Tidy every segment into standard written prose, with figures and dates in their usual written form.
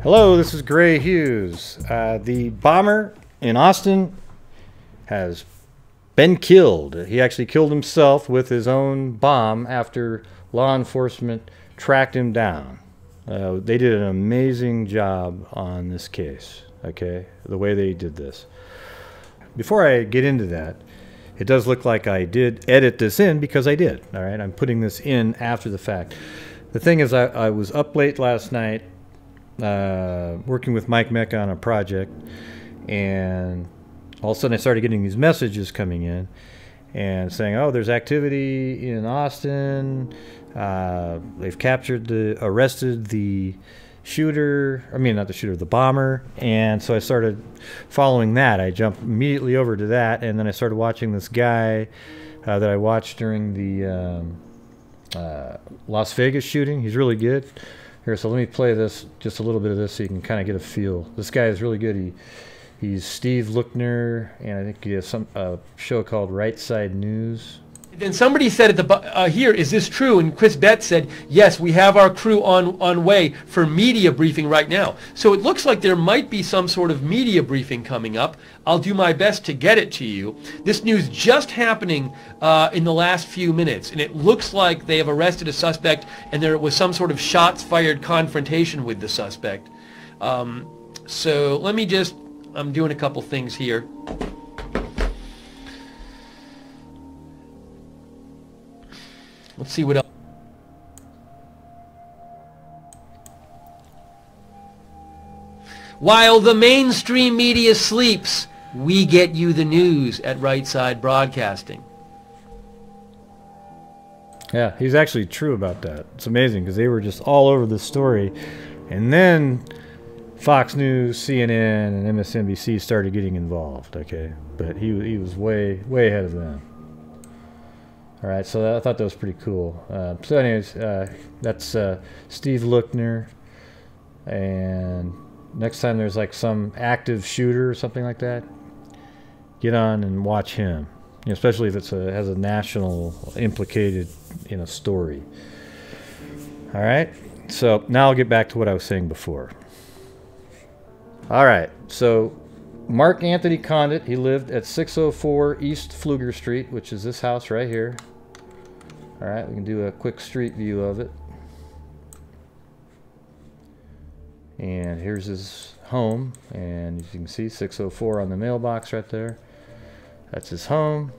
Hello, this is Gray Hughes. The bomber in Austin has been killed. He actually killed himself with his own bomb after law enforcement tracked him down. They did an amazing job on this case, okay, the way they did this. Before I get into that, it does look like I did edit this in because I did, all right? I'm putting this in after the fact. The thing is, I was up late last night working with Mike Mecca on a project, and all of a sudden I started getting these messages coming in and saying, oh, there's activity in Austin, they've arrested the shooter, I mean not the shooter, the bomber. And so I started following that. I jumped immediately over to that, and then I started watching this guy that I watched during the Las Vegas shooting. He's really good. Here, so let me play this, just a little bit of this so you can kind of get a feel. This guy is really good. He's Steve Lookner, and I think he has some show called Right Side News. Then somebody said at the here, is this true? And Chris Betts said, yes, we have our crew on way for media briefing right now. So it looks like there might be some sort of media briefing coming up. I'll do my best to get it to you. This news just happening in the last few minutes, and it looks like they have arrested a suspect, and there was some sort of shots fired confrontation with the suspect. So let me just, I'm doing a couple things here. Let's see what else. While the mainstream media sleeps, we get you the news at Right Side Broadcasting. Yeah, he's actually true about that. It's amazing because they were just all over the story. And then Fox News, CNN, and MSNBC started getting involved, okay? But he was way ahead of them. All right, so I thought that was pretty cool. So anyways, that's Steve Lookner. And next time there's like some active shooter or something like that, get on and watch him. You know, especially if it has a national implicated story. All right, so now I'll get back to what I was saying before. All right, so Mark Anthony Conditt, he lived at 604 East Pfluger Street, which is this house right here. All right, we can do a quick street view of it. And here's his home, and as you can see, 604 on the mailbox right there. That's his home.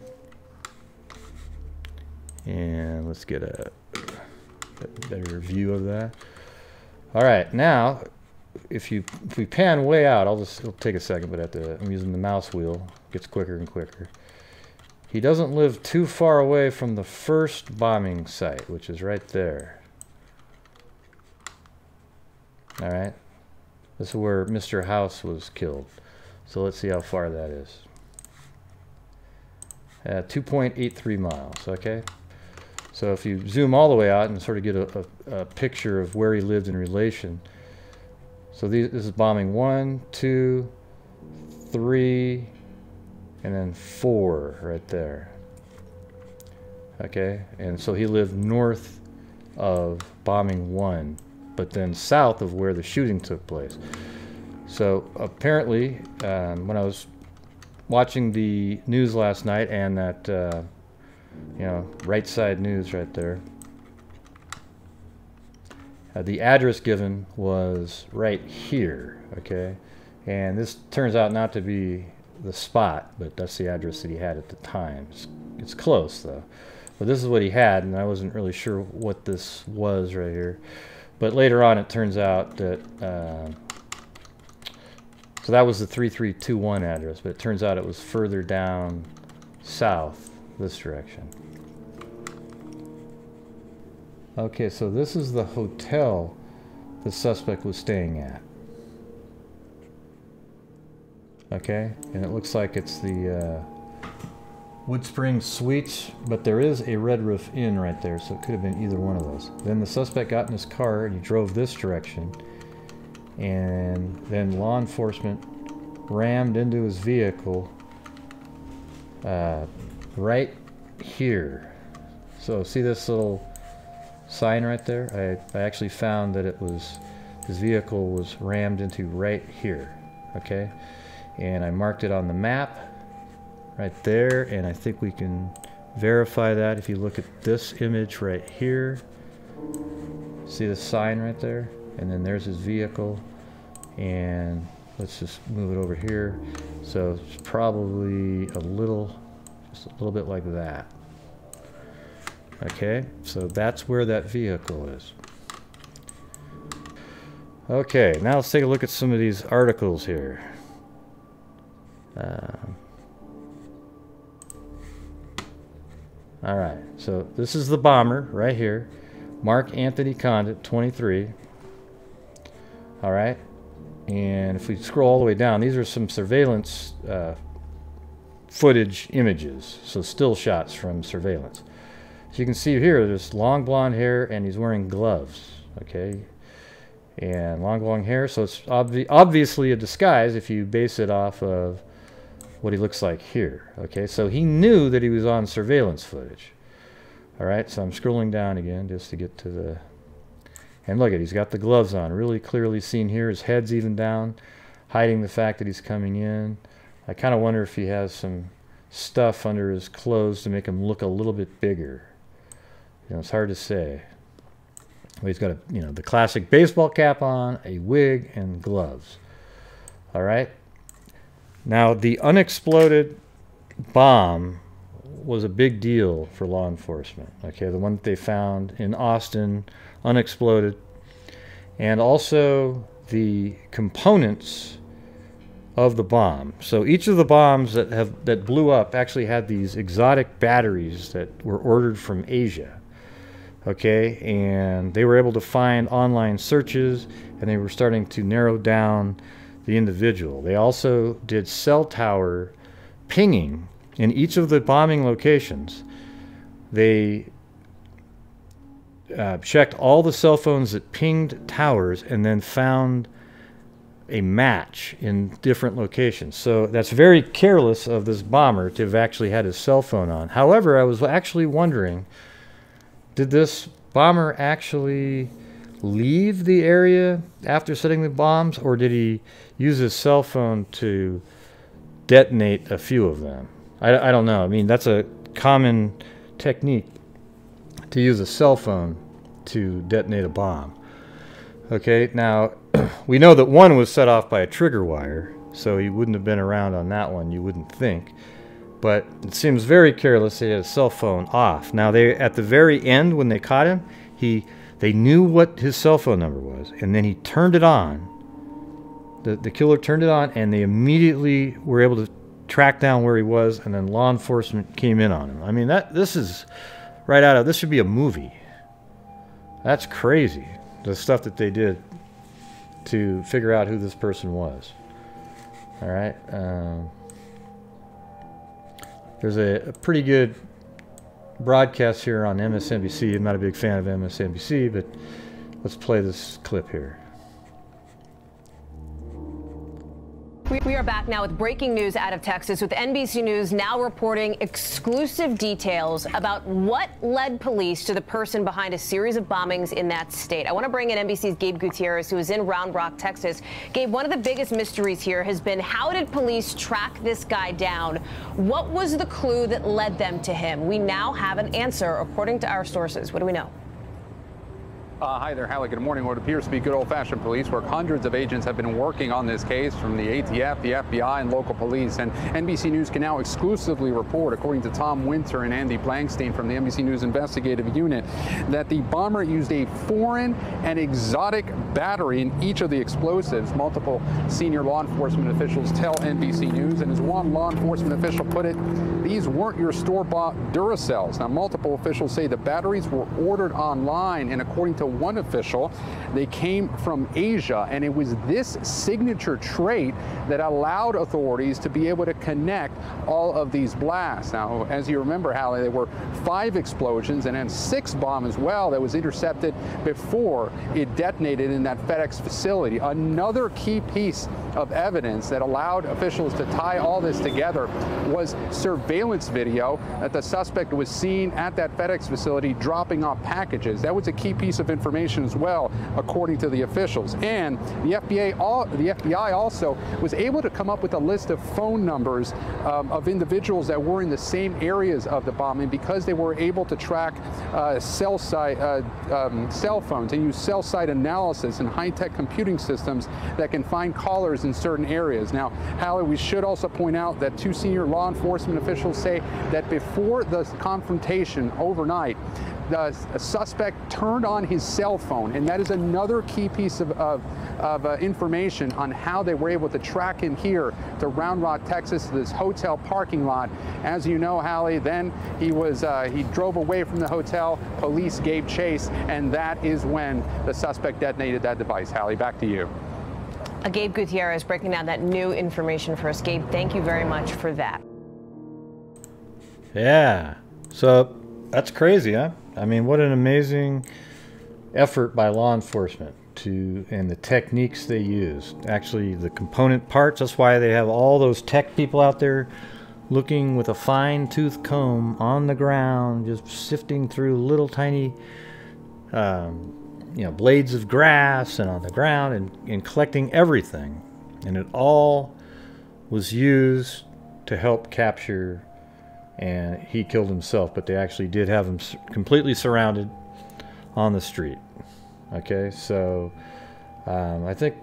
And let's get a better view of that. All right, now if we pan way out, it'll take a second, but I'm using the mouse wheel. It gets quicker and quicker. He doesn't live too far away from the first bombing site, which is right there. All right, this is where Mr. House was killed. So let's see how far that is. 2.83 miles, okay? So if you zoom all the way out and sort of get a picture of where he lived in relation. So this is bombing 1, 2, 3, and then 4 right there. Okay, and so he lived north of bombing 1, but then south of where the shooting took place. So apparently, when I was watching the news last night, and that Right Side News right there, the address given was right here, okay? And this turns out not to be the spot, but that's the address that he had at the time. It's close though. But this is what he had, and I wasn't really sure what this was right here. But later on it turns out that so that was the 3321 address, but it turns out it was further down south, this direction. Okay, so this is the hotel the suspect was staying at. Okay, and it looks like it's the Wood Springs Suites, but there is a Red Roof Inn right there, so it could have been either one of those. Then the suspect got in his car and he drove this direction, and then law enforcement rammed into his vehicle right here. So see this little sign right there? I actually found that it was his vehicle was rammed into right here, okay? And I marked it on the map right there, and I think we can verify that if you look at this image right here. See the sign right there? And then there's his vehicle, and let's just move it over here. So it's probably just a little bit like that. Okay, so that's where that vehicle is. Okay, now let's take a look at some of these articles here. All right, so this is the bomber right here, Mark Anthony Conditt, 23. All right, and if we scroll all the way down, these are some surveillance footage images, so still shots from surveillance. As you can see here, there's long blonde hair, and he's wearing gloves, okay? And long blonde hair, so it's obviously a disguise if you base it off of what he looks like here, okay? So he knew that he was on surveillance footage. All right, so I'm scrolling down again just to get to the... And look at, he's got the gloves on, really clearly seen here. His head's even down, hiding the fact that he's coming in. I kind of wonder if he has some stuff under his clothes to make him look a little bit bigger. You know, it's hard to say. Well, he's got a, you know, the classic baseball cap on, a wig, and gloves. All right. Now, the unexploded bomb was a big deal for law enforcement. Okay, the one that they found in Austin, unexploded, and also the components of the bomb. So each of the bombs that blew up actually had these exotic batteries that were ordered from Asia. Okay, and they were able to find online searches, and they were starting to narrow down the individual. They also did cell tower pinging in each of the bombing locations. They checked all the cell phones that pinged towers and then found a match in different locations. So that's very careless of this bomber to have actually had his cell phone on. However, I was actually wondering, did this bomber actually leave the area after setting the bombs, or did he use his cell phone to detonate a few of them? I don't know. I mean, that's a common technique, to use a cell phone to detonate a bomb. Okay, now we know that one was set off by a trigger wire, so he wouldn't have been around on that one, you wouldn't think. But it seems very careless. He had his cell phone off. Now, they, at the very end, when they caught him, they knew what his cell phone number was, and then he turned it on. The killer turned it on, and they immediately were able to track down where he was, and then law enforcement came in on him. I mean, this is right out of, this should be a movie. That's crazy, the stuff that they did to figure out who this person was. All right. There's a pretty good broadcast here on MSNBC. I'm not a big fan of MSNBC, but let's play this clip here. We are back now with breaking news out of Texas, with NBC News now reporting exclusive details about what led police to the person behind a series of bombings in that state. I want to bring in NBC's Gabe Gutierrez, who is in Round Rock, Texas. Gabe, one of the biggest mysteries here has been, how did police track this guy down? What was the clue that led them to him? We now have an answer, according to our sources. What do we know? Hi there, Hallie. Good morning. What appears to be good old-fashioned police work. Hundreds of agents have been working on this case, from the ATF, the FBI, and local police. And NBC News can now exclusively report, according to Tom Winter and Andy Blankstein from the NBC News investigative unit, that the bomber used a foreign and exotic battery in each of the explosives. Multiple senior law enforcement officials tell NBC News, and as one law enforcement official put it, these weren't your store-bought Duracells. Now, multiple officials say the batteries were ordered online, and according to one official, they came from Asia, and it was this signature trait that allowed authorities to be able to connect all of these blasts. Now, as you remember, Hallie, there were 5 explosions and then 6 bombs as well that was intercepted before it detonated in that FedEx facility. Another key piece of evidence that allowed officials to tie all this together was surveillance video that the suspect was seen at that FedEx facility dropping off packages. That was a key piece of information as well, according to the officials. And the FBI also was able to come up with a list of phone numbers of individuals that were in the same areas of the bombing, because they were able to track cell phones and use cell site analysis and high-tech computing systems that can find callers in certain areas. Now, Hallie, we should also point out that 2 senior law enforcement officials say that before the confrontation overnight, the suspect turned on his cell phone, and that is another key piece of information on how they were able to track him here to Round Rock, Texas, this hotel parking lot. As you know, Hallie, then he drove away from the hotel. Police gave chase, and that is when the suspect detonated that device. Hallie, back to you. Gabe Gutierrez breaking down that new information for us. Gabe, thank you very much for that. Yeah, so that's crazy, huh? I mean, what an amazing effort by law enforcement and the techniques they use. Actually, the component parts, that's why they have all those tech people out there looking with a fine-tooth comb on the ground, just sifting through little tiny blades of grass and on the ground and collecting everything. And it all was used to help capture, and he killed himself, but they actually did have him completely surrounded on the street. Okay, so I think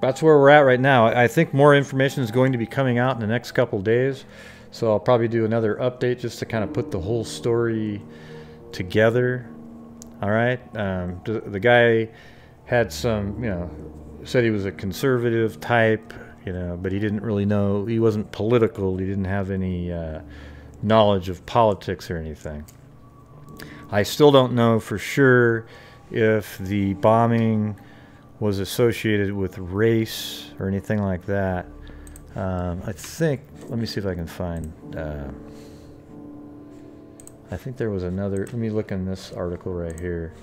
that's where we're at right now. I think more information is going to be coming out in the next couple days, so I'll probably do another update just to kind of put the whole story together. All right, the guy had some, said he was a conservative type, but he didn't really know. He wasn't political. He didn't have any knowledge of politics or anything. I still don't know for sure if the bombing was associated with race or anything like that. I think, let me see if I can find, I think there was another, let me look in this article right here.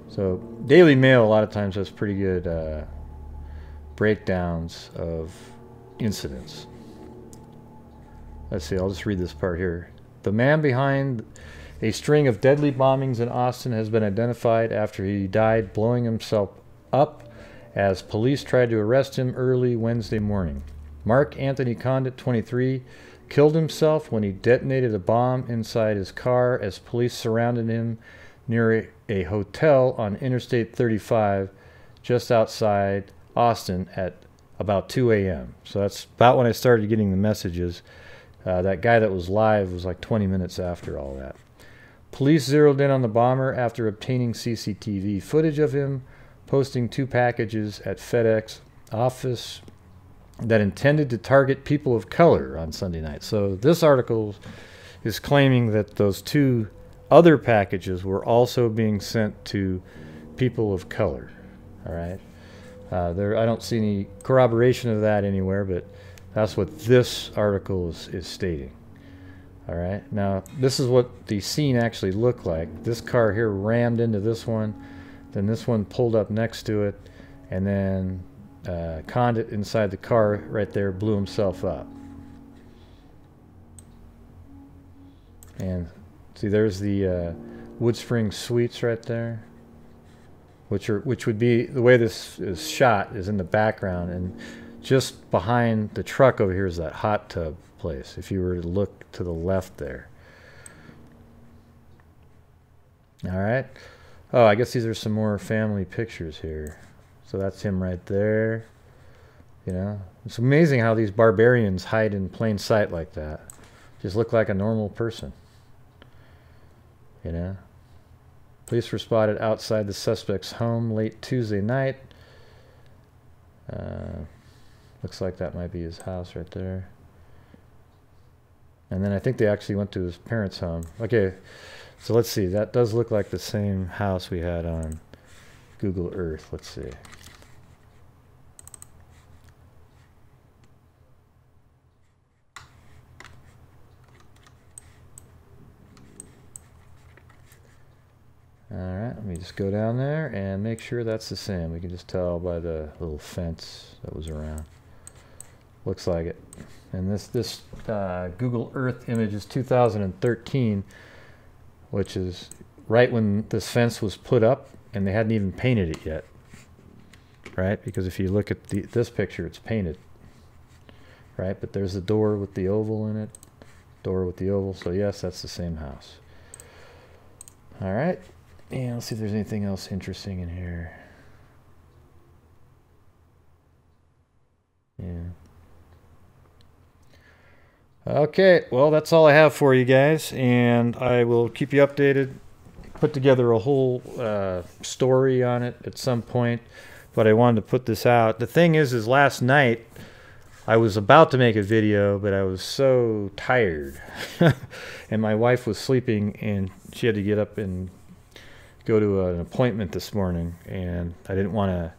So Daily Mail a lot of times has pretty good breakdowns of incidents. Let's see, I'll just read this part here. The man behind a string of deadly bombings in Austin has been identified after he died blowing himself up as police tried to arrest him early Wednesday morning. Mark Anthony Conditt, 23, killed himself when he detonated a bomb inside his car as police surrounded him near a hotel on Interstate 35 just outside Austin at about 2 a.m. So that's about when I started getting the messages. That guy that was live was like 20 minutes after all that. Police zeroed in on the bomber after obtaining CCTV footage of him posting 2 packages at FedEx office that intended to target people of color on Sunday night. So this article is claiming that those 2 other packages were also being sent to people of color. All right. I don't see any corroboration of that anywhere, but that's what this article is stating. All right. Now, this is what the scene actually looked like. This car here rammed into this one. Then this one pulled up next to it. And then Condit inside the car right there blew himself up. And see, there's the Wood Spring Suites right there, which would be, the way this is shot is in the background, and just behind the truck over here is that hot tub place, if you were to look to the left there. All right. Oh, I guess these are some more family pictures here. So that's him right there. It's amazing how these barbarians hide in plain sight like that. Just look like a normal person. Police were spotted outside the suspect's home late Tuesday night. Looks like that might be his house right there. And then I think they actually went to his parents' home. Okay, so let's see. That does look like the same house we had on Google Earth. Let's see. All right, let me just go down there and make sure that's the same. We can just tell by the little fence that was around. Looks like it. And this Google Earth image is 2013, which is right when this fence was put up, and they hadn't even painted it yet. Right? Because if you look at this picture, it's painted. Right? But there's the door with the oval in it. Door with the oval. So yes, that's the same house. All right. And let's see if there's anything else interesting in here. Yeah. Okay, well, that's all I have for you guys, and I will keep you updated. Put together a whole story on it at some point, but I wanted to put this out. The thing is last night I was about to make a video, but I was so tired, and my wife was sleeping, and she had to get up and go to an appointment this morning, and I didn't want to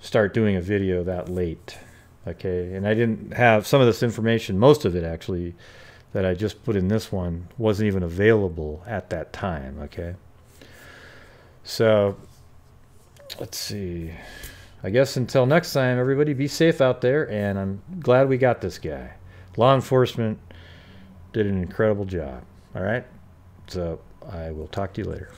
start doing a video that late. Okay, and I didn't have some of this information, most of it actually, that I just put in this one wasn't even available at that time. Okay, so let's see. I guess until next time, everybody be safe out there, and I'm glad we got this guy. Law enforcement did an incredible job. All right, so I will talk to you later.